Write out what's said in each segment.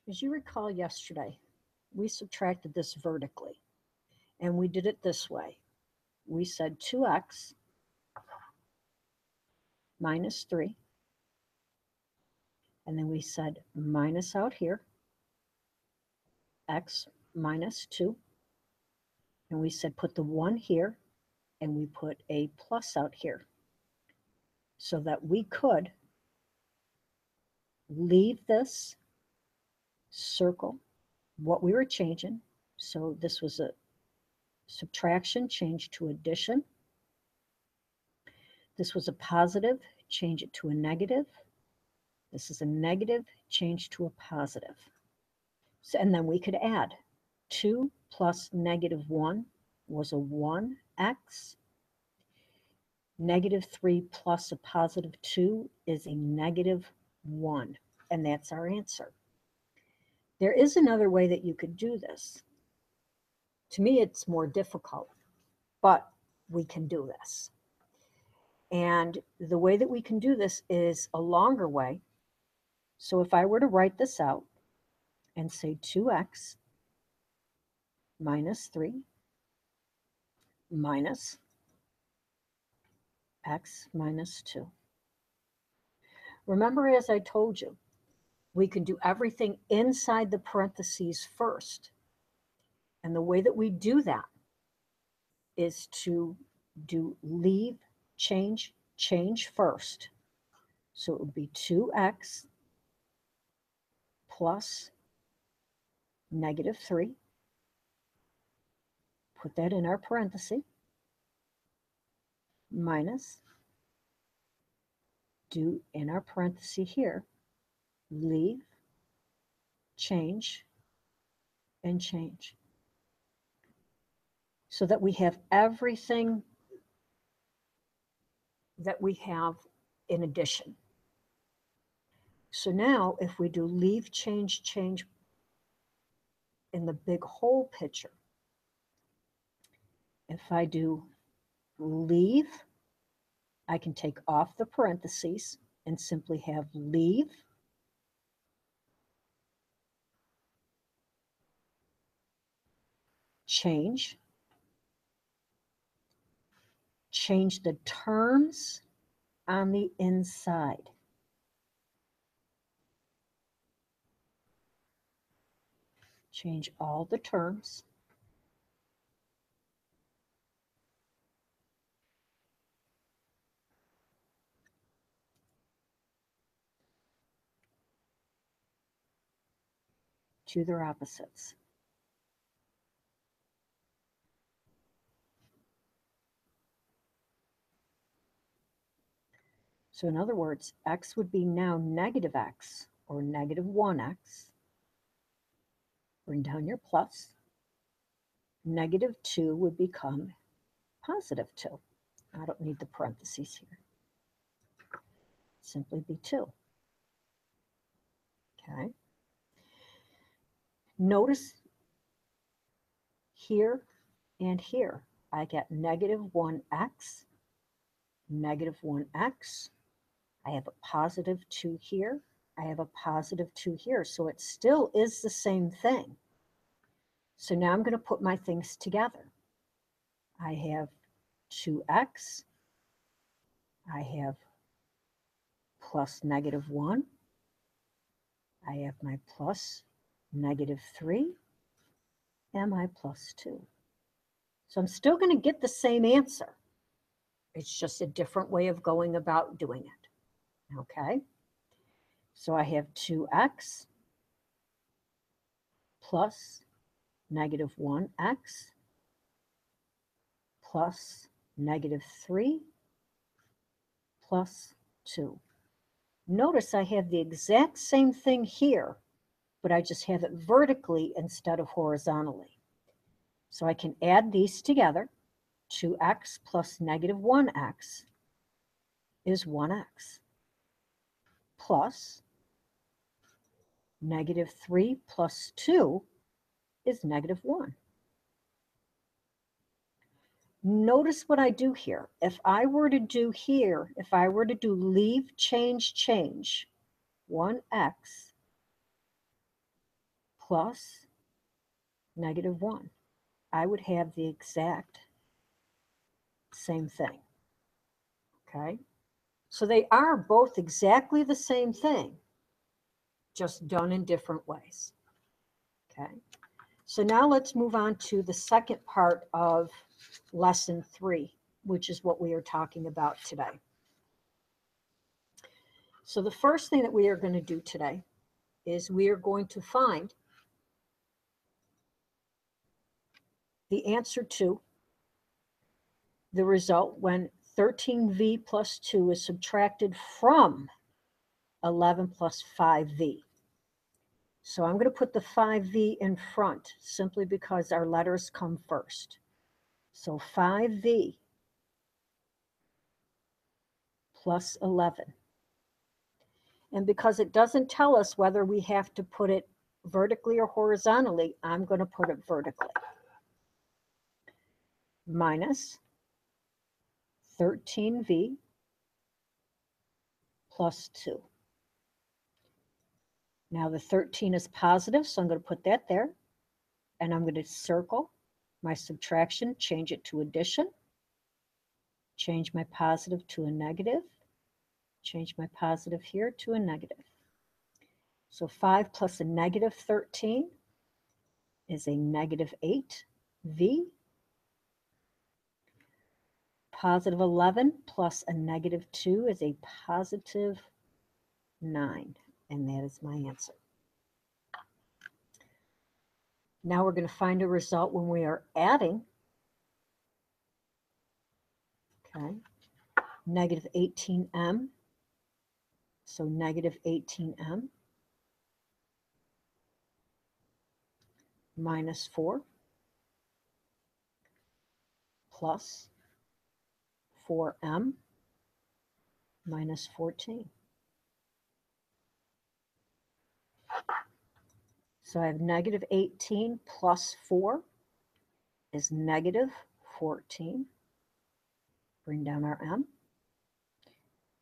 As you recall yesterday, we subtracted this vertically, and we did it this way. We said 2x minus 3, and then we said minus out here, x minus 2, and we said put the 1 here, and we put a plus out here, so that we could leave this circle what we were changing. So this was a subtraction, change to addition. This was a positive, change it to a negative. This is a negative, change to a positive. So, and then we could add 2 plus negative 1 was a 1x. Negative 3 plus a positive 2 is a negative 1. And that's our answer. There is another way that you could do this. To me, it's more difficult, but we can do this. And the way that we can do this is a longer way. So if I were to write this out and say 2x minus 3 minus x minus 2. Remember, as I told you, we can do everything inside the parentheses first. And the way that we do that is to do leave, change, change first. So it would be 2x plus negative 3. Put that in our parenthesis. Minus, do in our parenthesis here, leave, change, and change. So that we have everything that we have in addition. So now if we do leave, change, change in the big whole picture, if I do leave, I can take off the parentheses and simply have leave, change, change the terms on the inside. Change all the terms. To their opposites. So in other words, x would be now negative x, or negative 1x. Bring down your plus. Negative 2 would become positive 2. I don't need the parentheses here. Simply be 2. Okay. Notice here and here, I get negative 1x, negative 1x. I have a positive 2 here. I have a positive 2 here. So it still is the same thing. So now I'm going to put my things together. I have 2x. I have plus negative 1. I have my plus negative 3 and my plus 2. So I'm still going to get the same answer. It's just a different way of going about doing it. Okay? So I have 2x plus negative 1x plus negative 3 plus 2. Notice I have the exact same thing here, but I just have it vertically instead of horizontally. So I can add these together. 2x plus negative 1x is 1x plus negative 3 plus 2 is negative 1. Notice what I do here. If I were to do here, if I were to do leave, change, change, 1x plus -1. I would have the exact same thing. Okay? So they are both exactly the same thing, just done in different ways. Okay? So now let's move on to the second part of lesson 3, which is what we are talking about today. So the first thing that we are going to do today is we are going to find the answer to the result when 13v plus 2 is subtracted from 11 plus 5v. So I'm going to put the 5v in front simply because our letters come first. So 5v plus 11. And because it doesn't tell us whether we have to put it vertically or horizontally, I'm going to put it vertically. Minus 13v plus 2. Now the 13 is positive, so I'm going to put that there. And I'm going to circle my subtraction, change it to addition, change my positive to a negative, change my positive here to a negative. So 5 plus a negative 13 is a -8v. Positive 11 plus a -2 is a positive 9. And that is my answer. Now we're going to find a result when we are adding. Okay. -18m. So -18m minus 4 plus 4m minus 14. So I have -18 plus 4 is -14. Bring down our m.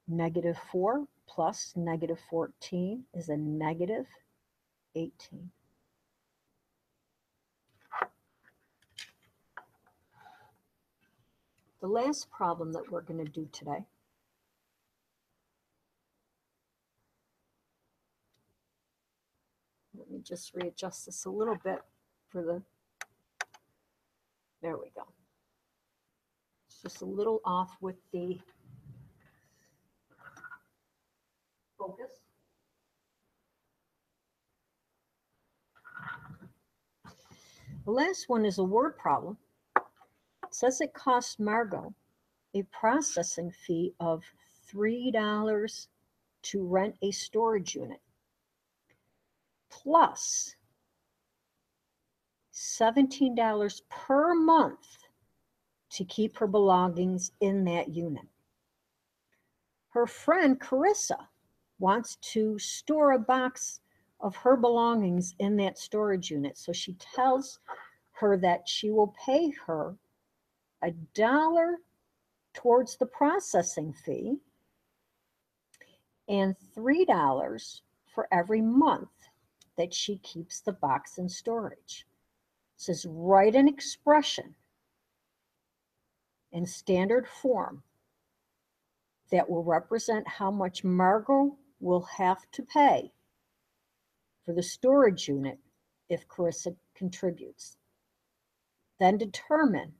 -4 plus -14 is a -18. The last problem that we're going to do today let me just readjust this a little bit for the, there we go. It's just a little off with the focus. The last one is a word problem. It says it costs Margot a processing fee of $3 to rent a storage unit, plus $17 per month to keep her belongings in that unit. Her friend Carissa wants to store a box of her belongings in that storage unit. So she tells her that she will pay her $1 towards the processing fee and $3 for every month that she keeps the box in storage. It says write an expression in standard form that will represent how much Margot will have to pay for the storage unit if Carissa contributes. Then determine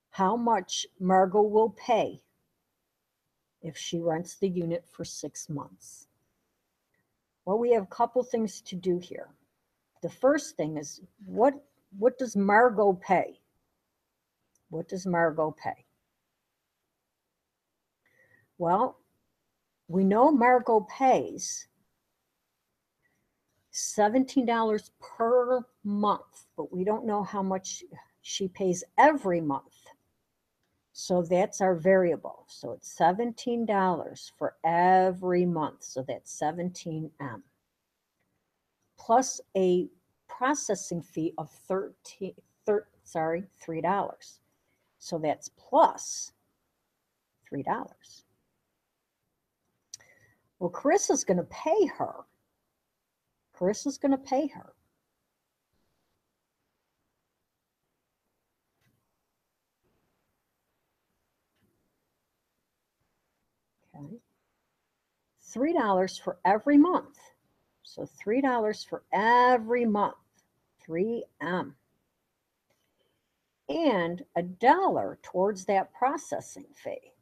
how much Margot will pay if she rents the unit for 6 months. Well, we have a couple things to do here. The first thing is, what does Margot pay? What does Margot pay? Well, we know Margot pays $17 per month, but we don't know how much she pays every month. So that's our variable. So it's $17 for every month. So that's 17M. Plus a processing fee of $3. So that's plus $3. Well, Carissa's going to pay her. Carissa's going to pay her. Okay. $3 for every month. So $3 for every month, 3M. And $1 towards that processing fee.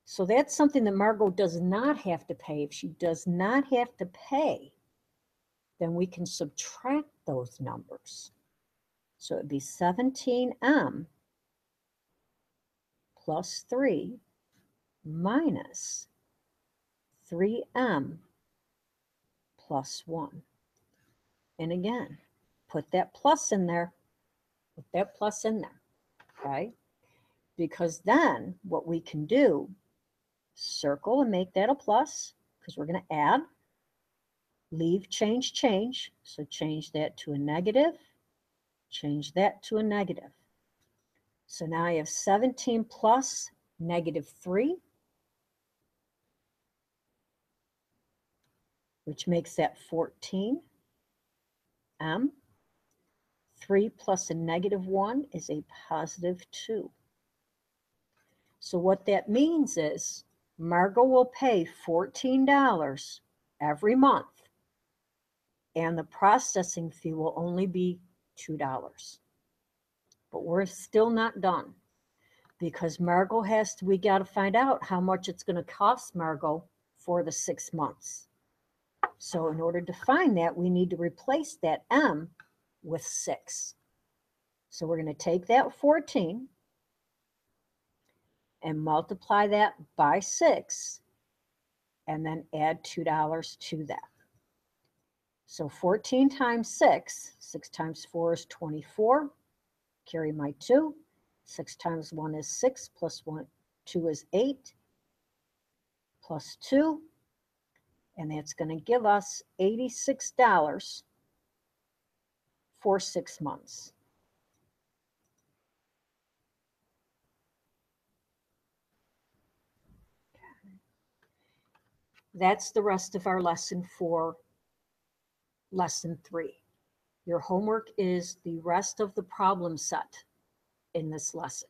So that's something that Margot does not have to pay. If she does not have to pay, then we can subtract those numbers. So it'd be 17M plus 3 minus 3M plus 1. And again, put that plus in there. Put that plus in there, okay? Because then what we can do, circle and make that a plus, because we're going to add, leave, change, change. So change that to a negative, change that to a negative. So now I have 17 plus -3, which makes that 14M. 3 plus a -1 is a +2. So what that means is Margot will pay $14 every month, and the processing fee will only be $2. But we're still not done, because Margot we got to find out how much it's going to cost Margot for the 6 months. So in order to find that, we need to replace that M with 6. So we're going to take that 14 and multiply that by 6, and then add $2 to that. So 14 times 6, 6 times 4 is 24, carry my 2, 6 times 1 is 6, plus 1, 2 is 8, plus 2, and that's going to give us $86 for 6 months. That's the rest of our lesson for lesson 3. Your homework is the rest of the problem set in this lesson.